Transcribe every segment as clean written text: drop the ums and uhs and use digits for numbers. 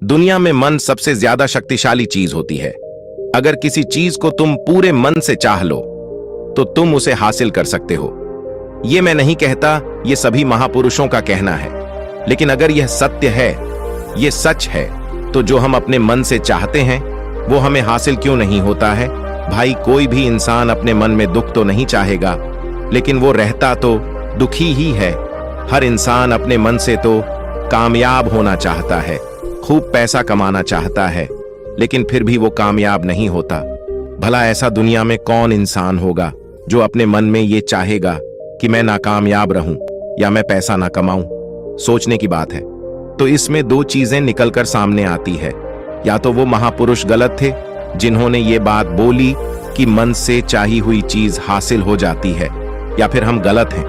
दुनिया में मन सबसे ज्यादा शक्तिशाली चीज होती है। अगर किसी चीज को तुम पूरे मन से चाह लो तो तुम उसे हासिल कर सकते हो। यह मैं नहीं कहता, यह सभी महापुरुषों का कहना है। लेकिन अगर यह सत्य है, यह सच है, तो जो हम अपने मन से चाहते हैं वो हमें हासिल क्यों नहीं होता है? भाई, कोई भी इंसान अपने मन में दुख तो नहीं चाहेगा, लेकिन वो रहता तो दुखी ही है। हर इंसान अपने मन से तो कामयाब होना चाहता है, खूब पैसा कमाना चाहता है, लेकिन फिर भी वो कामयाब नहीं होता। भला ऐसा दुनिया में कौन इंसान होगा जो अपने मन में ये चाहेगा कि मैं नाकामयाब रहूं या मैं पैसा ना कमाऊं? सोचने की बात है। तो इसमें दो चीजें निकलकर सामने आती है। या तो वो महापुरुष गलत थे जिन्होंने ये बात बोली कि मन से चाही हुई चीज हासिल हो जाती है, या फिर हम गलत हैं।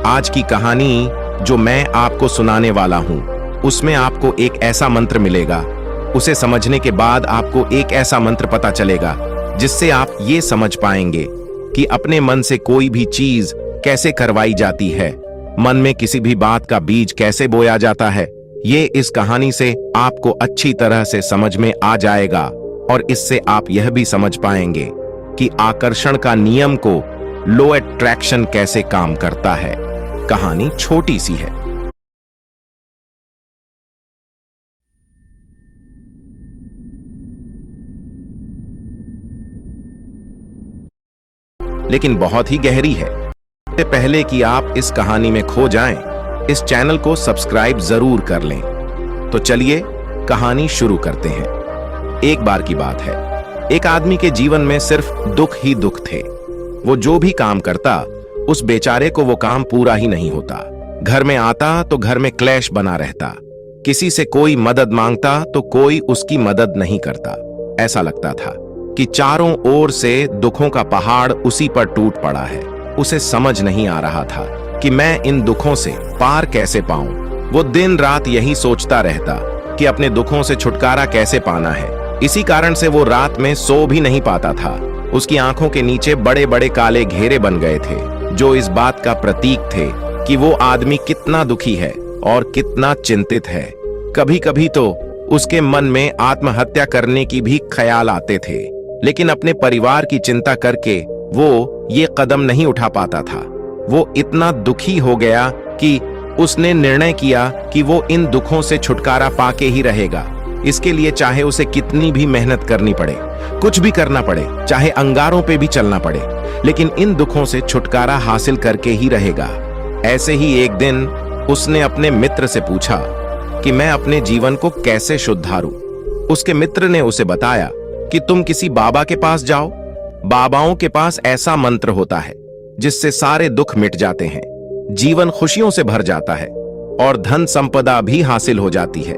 आज की कहानी जो मैं आपको सुनाने वाला हूं, उसमें आपको एक ऐसा मंत्र मिलेगा। उसे समझने के बाद आपको एक ऐसा मंत्र पता चलेगा जिससे आप ये समझ पाएंगे कि अपने मन से कोई भी चीज कैसे करवाई जाती है, मन में किसी भी बात का बीज कैसे बोया जाता है। ये इस कहानी से आपको अच्छी तरह से समझ में आ जाएगा और इससे आप यह भी समझ पाएंगे कि आकर्षण का नियम को लो अट्रैक्शन कैसे काम करता है। कहानी छोटी सी है, लेकिन बहुत ही गहरी है। इससे पहले कि आप इस कहानी में खो जाएं, इस चैनल को सब्सक्राइब जरूर कर लें। तो चलिए कहानी शुरू करते हैं। एक बार की बात है, एक आदमी के जीवन में सिर्फ दुख ही दुख थे। वो जो भी काम करता, उस बेचारे को वो काम पूरा ही नहीं होता। घर में आता तो घर में क्लेश बना रहता। किसी से कोई मदद मांगता तो कोई उसकी मदद नहीं करता। ऐसा लगता था कि चारों ओर से दुखों का पहाड़ उसी पर टूट पड़ा है। उसे समझ नहीं आ रहा था कि मैं इन दुखों से पार कैसे पाऊं। वो दिन रात यही सोचता रहता कि अपने दुखों से छुटकारा कैसे पाना है। इसी कारण से वो रात में सो भी नहीं पाता था। उसकी आंखों के नीचे बड़े बड़े काले घेरे बन गए थे, जो इस बात का प्रतीक थे कि वो आदमी कितना दुखी है और कितना चिंतित है। कभी कभी तो उसके मन में आत्महत्या करने की भी ख्याल आते थे, लेकिन अपने परिवार की चिंता करके वो ये कदम नहीं उठा पाता था। वो इतना दुखी हो गया कि उसने निर्णय किया कि वो इन दुखों से छुटकारा पाके ही रहेगा। इसके लिए चाहे उसे कितनी भी मेहनत करनी पड़े, कुछ भी करना पड़े, चाहे अंगारों पे भी चलना पड़े, लेकिन इन दुखों से छुटकारा हासिल करके ही रहेगा। ऐसे ही एक दिन उसने अपने मित्र से पूछा कि मैं अपने जीवन को कैसे सुधारूं। उसके मित्र ने उसे बताया कि तुम किसी बाबा के पास जाओ। बाबाओं के पास ऐसा मंत्र होता है जिससे सारे दुख मिट जाते हैं, जीवन खुशियों से भर जाता है और धन संपदा भी हासिल हो जाती है।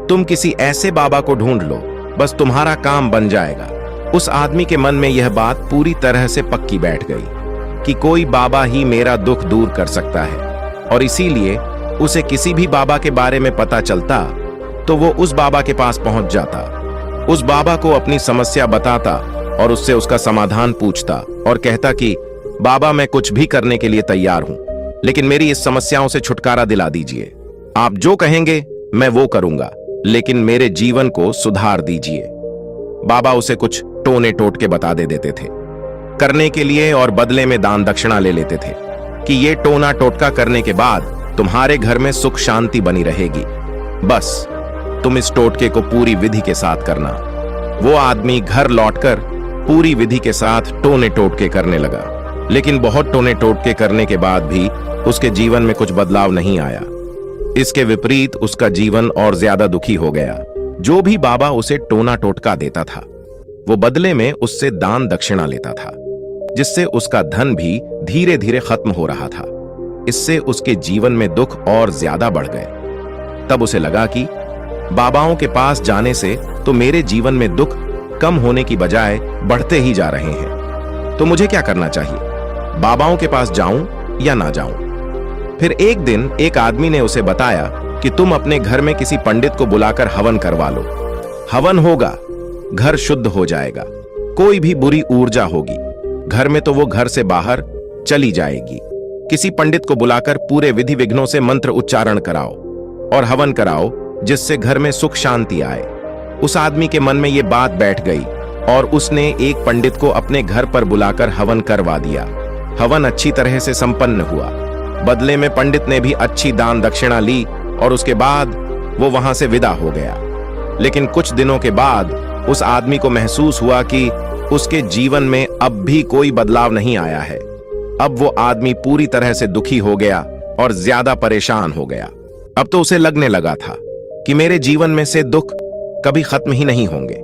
तुम किसी ऐसे बाबा को ढूंढ लो, बस तुम्हारा काम बन जाएगा। उस आदमी के मन में यह बात पूरी तरह से पक्की बैठ गई कि कोई बाबा ही मेरा दुख दूर कर सकता है, और इसीलिए उसे किसी भी बाबा के बारे में पता चलता तो वो उस बाबा के पास पहुंच जाता, उस बाबा को अपनी समस्या बताता और उससे उसका समाधान पूछता और कहता कि बाबा, मैं कुछ भी करने के लिए तैयार हूं, लेकिन मेरी इस समस्याओं से छुटकारा दिला दीजिए। आप जो कहेंगे मैं वो करूंगा, लेकिन मेरे जीवन को सुधार दीजिए। बाबा उसे कुछ टोने टोटके बता देते थे करने के लिए और बदले में दान दक्षिणा ले लेते थे कि ये टोना टोटका करने के बाद तुम्हारे घर में सुख शांति बनी रहेगी। बस तुम इस टोटके को पूरी विधि के साथ करना। वो आदमी घर लौटकर पूरी विधि के साथ टोने टोटके करने लगा, लेकिन बहुत टोने टोटके करने के बाद भी उसके जीवन में कुछ बदलाव नहीं आया। इसके विपरीत उसका जीवन और ज्यादा दुखी हो गया। जो भी बाबा उसे टोना टोटका देता था, वो बदले में उससे दान दक्षिणा लेता था, जिससे उसका धन भी धीरे धीरे खत्म हो रहा था। इससे उसके जीवन में दुख और ज्यादा बढ़ गए। तब उसे लगा कि बाबाओं के पास जाने से तो मेरे जीवन में दुख कम होने की बजाय बढ़ते ही जा रहे हैं। तो मुझे क्या करना चाहिए? बाबाओं के पास जाऊं या ना जाऊं? फिर एक दिन एक आदमी ने उसे बताया कि तुम अपने घर में किसी पंडित को बुलाकर हवन करवा लो। हवन होगा, घर शुद्ध हो जाएगा, कोई भी बुरी ऊर्जा होगी घर में तो वो घर से बाहर चली जाएगी। किसी पंडित को बुलाकर पूरे विधि विघ्नों से मंत्र उच्चारण कराओ और हवन कराओ जिससे घर में सुख शांति आए। उस आदमी के मन में ये बात बैठ गई और उसने एक पंडित को अपने घर पर बुलाकर हवन करवा दिया। हवन अच्छी तरह से संपन्न हुआ। बदले में पंडित ने भी अच्छी दान दक्षिणा ली और उसके बाद वो वहां से विदा हो गया। लेकिन कुछ दिनों के बाद उस आदमी को महसूस हुआ कि उसके जीवन में अब भी कोई बदलाव नहीं आया है। अब वो आदमी पूरी तरह से दुखी हो गया और ज्यादा परेशान हो गया। अब तो उसे लगने लगा था कि मेरे जीवन में से दुख कभी खत्म ही नहीं होंगे,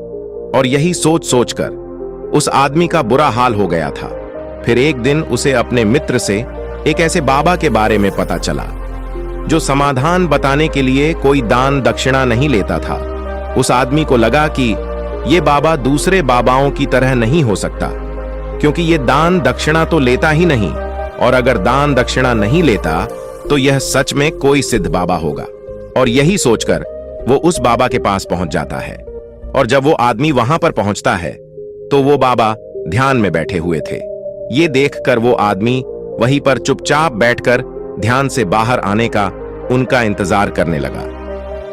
और यही सोच सोचकर उस आदमी का बुरा हाल हो गया था। फिर एक दिन उसे अपने मित्र से एक ऐसे बाबा के बारे में पता चला जो समाधान बताने के लिए कोई दान दक्षिणा नहीं लेता था। उस आदमी को लगा कि ये बाबा दूसरे बाबाओं की तरह नहीं हो सकता, क्योंकि ये दान दक्षिणा तो लेता ही नहीं, और अगर दान दक्षिणा नहीं लेता तो यह सच में कोई सिद्ध बाबा होगा। और यही सोचकर वो उस बाबा के पास पहुंच जाता है। और जब वो आदमी वहां पर पहुंचता है तो वो बाबा ध्यान में बैठे हुए थे। ये देखकर वो आदमी वहीं पर चुपचाप बैठकर ध्यान से बाहर आने का उनका इंतजार करने लगा।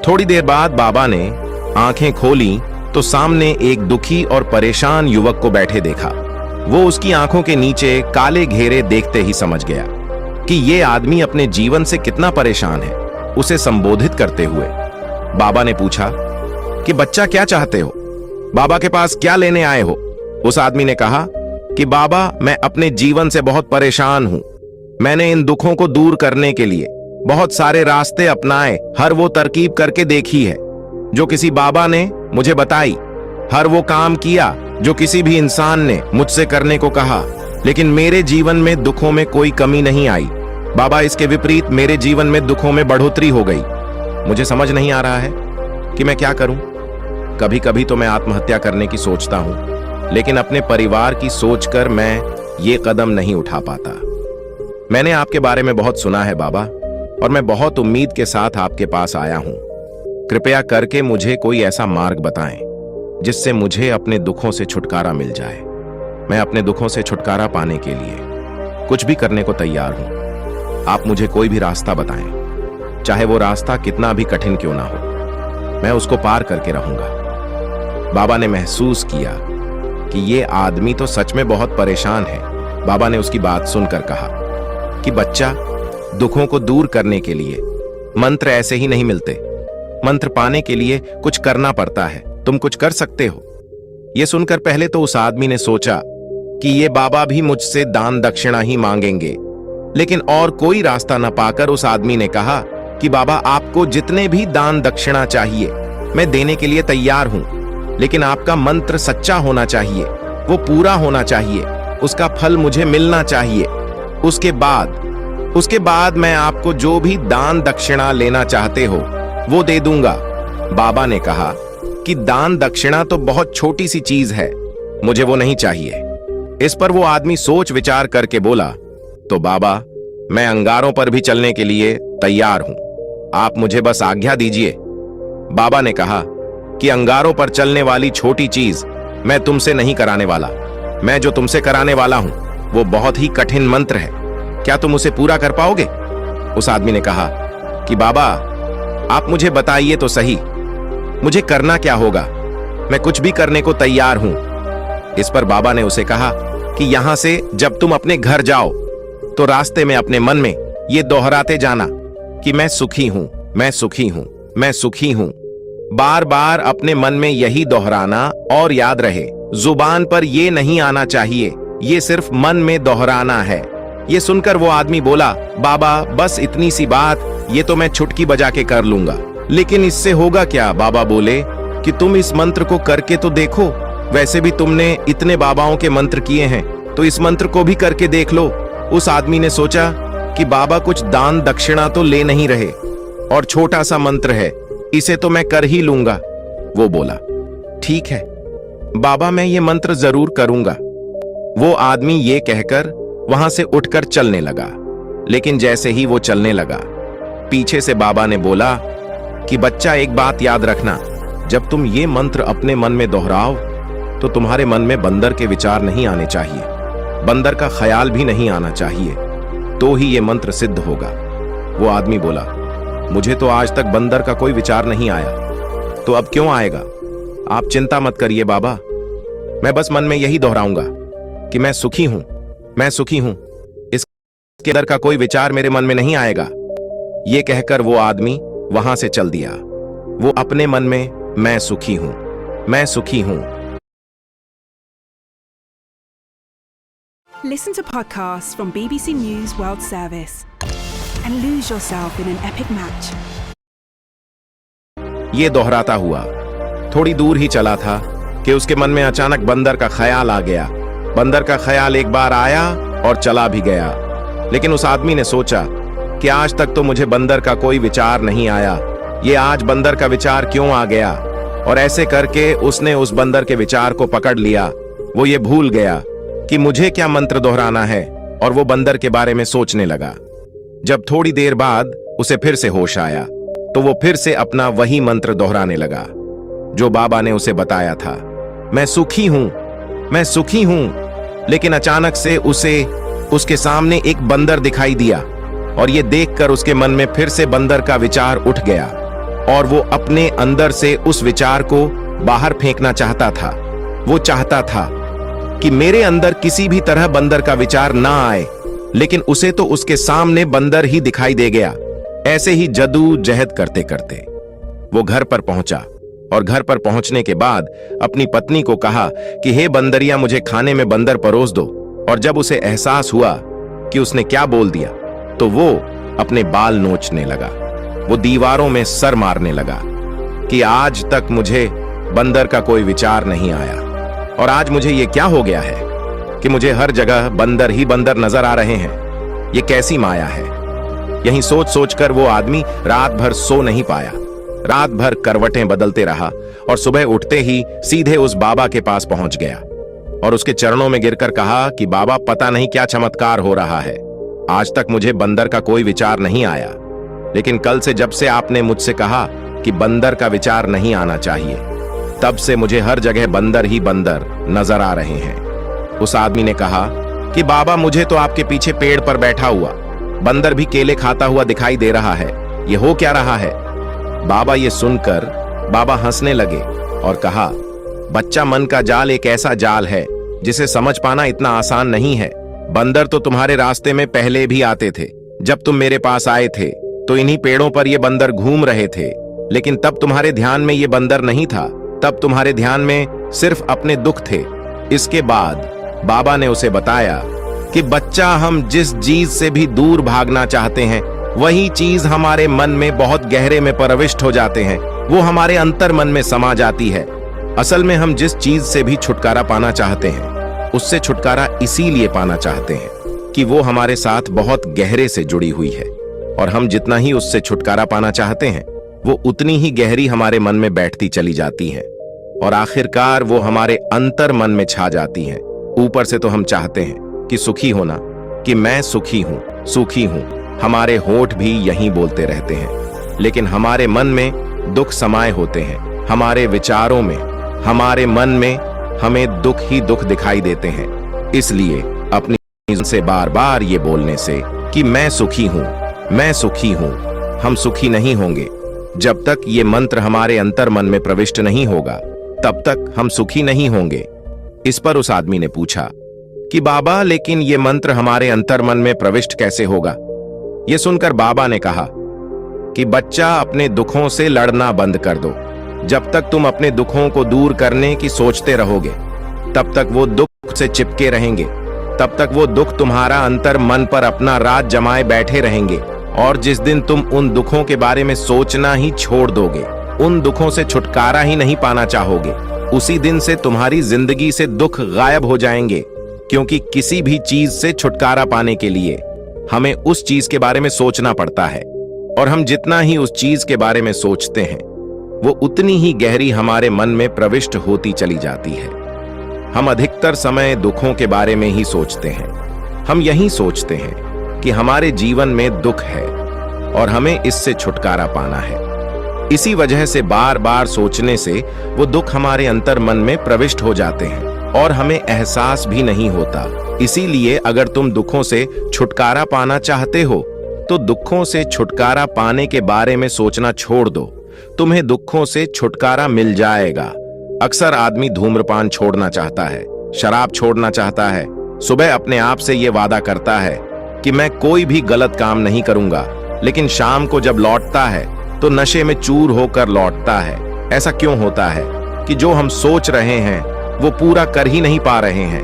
थोड़ी देर बाद बाबा ने आंखें खोली तो सामने एक दुखी और परेशान युवक को बैठे देखा। वो उसकी आंखों के नीचे काले घेरे देखते ही समझ गया कि ये आदमी अपने जीवन से कितना परेशान है। उसे संबोधित करते हुए बाबा ने पूछा कि बच्चा क्या चाहते हो? बाबा के पास क्या लेने आए हो? उस आदमी ने कहा कि बाबा, मैं अपने जीवन से बहुत परेशान हूं। मैंने इन दुखों को दूर करने के लिए बहुत सारे रास्ते अपनाए, हर वो तरकीब करके देखी है जो किसी बाबा ने मुझे बताई, हर वो काम किया जो किसी भी इंसान ने मुझसे करने को कहा, लेकिन मेरे जीवन में दुखों में कोई कमी नहीं आई। बाबा, इसके विपरीत मेरे जीवन में दुखों में बढ़ोतरी हो गई। मुझे समझ नहीं आ रहा है कि मैं क्या करूं। कभी कभी तो मैं आत्महत्या करने की सोचता हूं, लेकिन अपने परिवार की सोचकर मैं ये कदम नहीं उठा पाता। मैंने आपके बारे में बहुत सुना है बाबा, और मैं बहुत उम्मीद के साथ आपके पास आया हूं। कृपया करके मुझे कोई ऐसा मार्ग बताएं जिससे मुझे अपने दुखों से छुटकारा मिल जाए। मैं अपने दुखों से छुटकारा पाने के लिए कुछ भी करने को तैयार हूं। आप मुझे कोई भी रास्ता बताएं, चाहे वो रास्ता कितना भी कठिन क्यों ना हो, मैं उसको पार करके रहूंगा। बाबा ने महसूस किया कि ये आदमी तो सच में बहुत परेशान है। बाबा ने उसकी बात सुनकर कहा कि बच्चा, दुखों को दूर करने के लिए मंत्र ऐसे ही नहीं मिलते। मंत्र पाने के लिए कुछ करना पड़ता है। तुम कुछ कर सकते हो। यह सुनकर पहले तो उस आदमी ने सोचा कि ये बाबा भी मुझसे दान दक्षिणा ही मांगेंगे, लेकिन और कोई रास्ता न पाकर उस आदमी ने कहा कि बाबा, आपको जितने भी दान दक्षिणा चाहिए मैं देने के लिए तैयार हूं, लेकिन आपका मंत्र सच्चा होना चाहिए, वो पूरा होना चाहिए, उसका फल मुझे मिलना चाहिए। उसके बाद मैं आपको जो भी दान दक्षिणा लेना चाहते हो वो दे दूंगा। बाबा ने कहा कि दान दक्षिणा तो बहुत छोटी सी चीज है, मुझे वो नहीं चाहिए। इस पर वो आदमी सोच विचार करके बोला, तो बाबा, मैं अंगारों पर भी चलने के लिए तैयार हूं, आप मुझे बस आज्ञा दीजिए। बाबा ने कहा कि अंगारों पर चलने वाली छोटी चीज मैं तुमसे नहीं कराने वाला। मैं जो तुमसे कराने वाला हूं वो बहुत ही कठिन मंत्र है। क्या तुम उसे पूरा कर पाओगे? उस आदमी ने कहा कि बाबा, आप मुझे बताइए तो सही, मुझे करना क्या होगा? मैं कुछ भी करने को तैयार हूं। इस पर बाबा ने उसे कहा कि यहां से जब तुम अपने घर जाओ तो रास्ते में अपने मन में ये दोहराते जाना कि मैं सुखी हूं, मैं सुखी हूं, मैं सुखी हूं। बार बार अपने मन में यही दोहराना, और याद रहे जुबान पर ये नहीं आना चाहिए, ये सिर्फ मन में दोहराना है। ये सुनकर वो आदमी बोला, बाबा, बस इतनी सी बात, ये तो मैं चुटकी बजा के कर लूंगा। लेकिन इससे होगा क्या? बाबा बोले कि तुम इस मंत्र को करके तो देखो, वैसे भी तुमने इतने बाबाओं के मंत्र किए हैं, तो इस मंत्र को भी करके देख लो। उस आदमी ने सोचा कि बाबा कुछ दान दक्षिणा तो ले नहीं रहे, और छोटा सा मंत्र है, इसे तो मैं कर ही लूंगा। वो बोला, ठीक है बाबा, मैं ये मंत्र जरूर करूंगा। वो आदमी ये कहकर वहां से उठकर चलने लगा। लेकिन जैसे ही वो चलने लगा, पीछे से बाबा ने बोला कि बच्चा, एक बात याद रखना, जब तुम ये मंत्र अपने मन में दोहराओ तो तुम्हारे मन में बंदर के विचार नहीं आने चाहिए, बंदर का ख्याल भी नहीं आना चाहिए, तो ही ये मंत्र सिद्ध होगा। वो आदमी बोला, मुझे तो आज तक बंदर का कोई विचार नहीं आया, तो अब क्यों आएगा? आप चिंता मत करिए बाबा, मैं बस मन में यही दोहराऊंगा कि मैं सुखी हूं, मैं सुखी हूं। इसके अंदर का कोई विचार मेरे मन में नहीं आएगा। ये कहकर वो आदमी वहां से चल दिया। वो अपने मन में मैं सुखी हूं, मैं सुखी हूं। Listen to podcasts from BBC News World Service and lose yourself in an epic match. ये दोहराता हुआ थोड़ी दूर ही चला था कि उसके मन में अचानक बंदर का ख्याल आ गया। बंदर का ख्याल एक बार आया और चला भी गया, लेकिन उस आदमी ने सोचा कि आज तक तो मुझे बंदर का कोई विचार नहीं आया, ये आज बंदर का विचार क्यों आ गया? और ऐसे करके उसने उस बंदर के विचार को पकड़ लिया। वो ये भूल गया कि मुझे क्या मंत्र दोहराना है, और वो बंदर के बारे में सोचने लगा। जब थोड़ी देर बाद उसे फिर से होश आया तो वो फिर से अपना वही मंत्र दोहराने लगा जो बाबा ने उसे बताया था, मैं सुखी हूं, मैं सुखी हूं। लेकिन अचानक से उसे उसके सामने एक बंदर दिखाई दिया, और ये देखकर उसके मन में फिर से बंदर का विचार उठ गया, और वो अपने अंदर से उस विचार को बाहर फेंकना चाहता था। वो चाहता था कि मेरे अंदर किसी भी तरह बंदर का विचार ना आए, लेकिन उसे तो उसके सामने बंदर ही दिखाई दे गया। ऐसे ही जदूजहद करते करते वो घर पर पहुंचा, और घर पर पहुंचने के बाद अपनी पत्नी को कहा कि हे बंदरिया, मुझे खाने में बंदर परोस दो। और जब उसे एहसास हुआ कि उसने क्या बोल दिया, तो वो अपने बाल नोचने लगा। वो दीवारों में सर मारने लगा कि आज तक मुझे बंदर का कोई विचार नहीं आया, और आज मुझे ये क्या हो गया है कि मुझे हर जगह बंदर ही बंदर नजर आ रहे हैं। ये कैसी माया है? यही सोच सोचकर वो आदमी रात भर सो नहीं पाया। रात भर करवटें बदलते रहा, और सुबह उठते ही सीधे उस बाबा के पास पहुंच गया और उसके चरणों में गिरकर कहा कि बाबा, पता नहीं क्या चमत्कार हो रहा है, आज तक मुझे बंदर का कोई विचार नहीं आया, लेकिन कल से जब से आपने मुझसे कहा कि बंदर का विचार नहीं आना चाहिए, तब से मुझे हर जगह बंदर ही बंदर नजर आ रहे हैं। उस आदमी ने कहा कि बाबा, मुझे तो आपके पीछे पेड़ पर बैठा हुआ बंदर भी केले खाता हुआ दिखाई दे रहा है, ये हो क्या रहा है? बाबा ये सुनकर बाबा हंसने लगे और कहा, बच्चा, मन का जाल एक ऐसा जाल है जिसे समझ पाना इतना आसान नहीं है। बंदर तो तुम्हारे रास्ते में पहले भी आते थे। जब तुम मेरे पास आए थे तो इन्हीं पेड़ों पर ये बंदर घूम रहे थे, लेकिन तब तुम्हारे ध्यान में ये बंदर नहीं था, तब तुम्हारे ध्यान में सिर्फ अपने दुख थे। इसके बाद बाबा ने उसे बताया कि बच्चा, हम जिस चीज से भी दूर भागना चाहते हैं, वही चीज हमारे मन में बहुत गहरे में प्रविष्ट हो जाते हैं, वो हमारे अंतर मन में समा जाती है। असल में हम जिस चीज से भी छुटकारा पाना चाहते हैं, उससे छुटकारा इसीलिए पाना चाहते हैं कि वो हमारे साथ बहुत गहरे से जुड़ी हुई है, और हम जितना ही उससे छुटकारा पाना चाहते हैं, वो उतनी ही गहरी हमारे मन में बैठती चली जाती है, और आखिरकार वो हमारे अंतर मन में छा जाती है। ऊपर से तो हम चाहते हैं कि सुखी होना, कि मैं सुखी हूं, सुखी हूं, हमारे होठ भी यही बोलते रहते हैं, लेकिन हमारे मन में दुख समाये होते हैं। हमारे विचारों में, हमारे मन में हमें दुख ही दुख दिखाई देते हैं। इसलिए अपनी से बार बार ये बोलने से कि मैं सुखी हूं, मैं सुखी हूं, हम सुखी नहीं होंगे। जब तक ये मंत्र हमारे अंतर मन में प्रविष्ट नहीं होगा, तब तक हम सुखी नहीं होंगे। इस पर उस आदमी ने पूछा कि बाबा, लेकिन ये मंत्र हमारे अंतर मन में प्रविष्ट कैसे होगा? ये सुनकर बाबा ने कहा कि बच्चा, अपने दुखों से लड़ना बंद कर दो। जब तक तुम अपने दुखों को दूर करने की सोचते रहोगे, तब तक वो दुख से चिपके रहेंगे, तब तक वो दुख तुम्हारा अंतर मन पर अपना राज जमाए बैठे रहेंगे, और जिस दिन तुम उन दुखों के बारे में सोचना ही छोड़ दोगे, उन दुखों से छुटकारा ही नहीं पाना चाहोगे, उसी दिन से तुम्हारी जिंदगी से दुख गायब हो जाएंगे। क्योंकि किसी भी चीज से छुटकारा पाने के लिए हमें उस चीज के बारे में सोचना पड़ता है, और हम जितना ही उस चीज के बारे में सोचते हैं, वो उतनी ही गहरी हमारे मन में प्रविष्ट होती चली जाती है। हम अधिकतर समय दुखों के बारे में ही सोचते हैं। हम यही सोचते हैं कि हमारे जीवन में दुख है और हमें इससे छुटकारा पाना है। इसी वजह से बार बार सोचने से वो दुख हमारे अंतर मन में प्रविष्ट हो जाते हैं और हमें एहसास भी नहीं होता। इसीलिए अगर तुम दुखों से छुटकारा पाना चाहते हो, तो दुखों से छुटकारा पाने के बारे में सोचना छोड़ दो। तुम्हें दुखों से छुटकारा मिल जाएगा। अक्सर आदमी धूम्रपान छोड़ना चाहता है, शराब छोड़ना चाहता है, सुबह अपने आप से यह वादा करता है कि मैं कोई भी गलत काम नहीं करूंगा, लेकिन शाम को जब लौटता है तो नशे में चूर होकर लौटता है। ऐसा क्यों होता है कि जो हम सोच रहे हैं वो पूरा कर ही नहीं पा रहे हैं?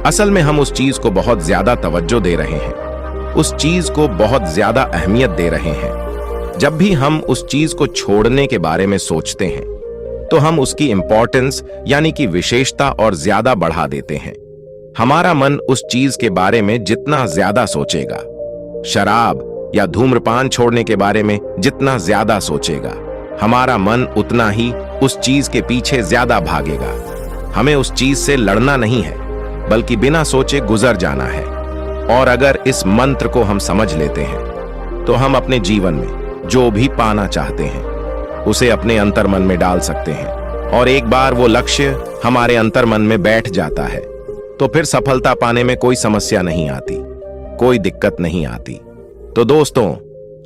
असल में हम उस चीज को बहुत ज्यादा तवज्जो दे रहे हैं, उस चीज को बहुत ज्यादा अहमियत दे रहे हैं। जब भी हम उस चीज को छोड़ने के बारे में सोचते हैं तो हम उसकी इंपॉर्टेंस यानी कि विशेषता और ज्यादा बढ़ा देते हैं। हमारा मन उस चीज के बारे में जितना ज्यादा सोचेगा, शराब या धूम्रपान छोड़ने के बारे में जितना ज्यादा सोचेगा, हमारा मन उतना ही उस चीज के पीछे ज्यादा भागेगा। हमें उस चीज से लड़ना नहीं है, बल्कि बिना सोचे गुजर जाना है। और अगर इस मंत्र को हम समझ लेते हैं तो हम अपने जीवन में जो भी पाना चाहते हैं उसे अपने अंतर्मन में डाल सकते हैं। और एक बार वो लक्ष्य हमारे अंतर्मन में बैठ जाता है तो फिर सफलता पाने में कोई समस्या नहीं आती, कोई दिक्कत नहीं आती। तो दोस्तों,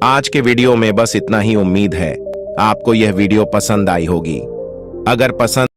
आज के वीडियो में बस इतना ही। उम्मीद है आपको यह वीडियो पसंद आई होगी। अगर पसंद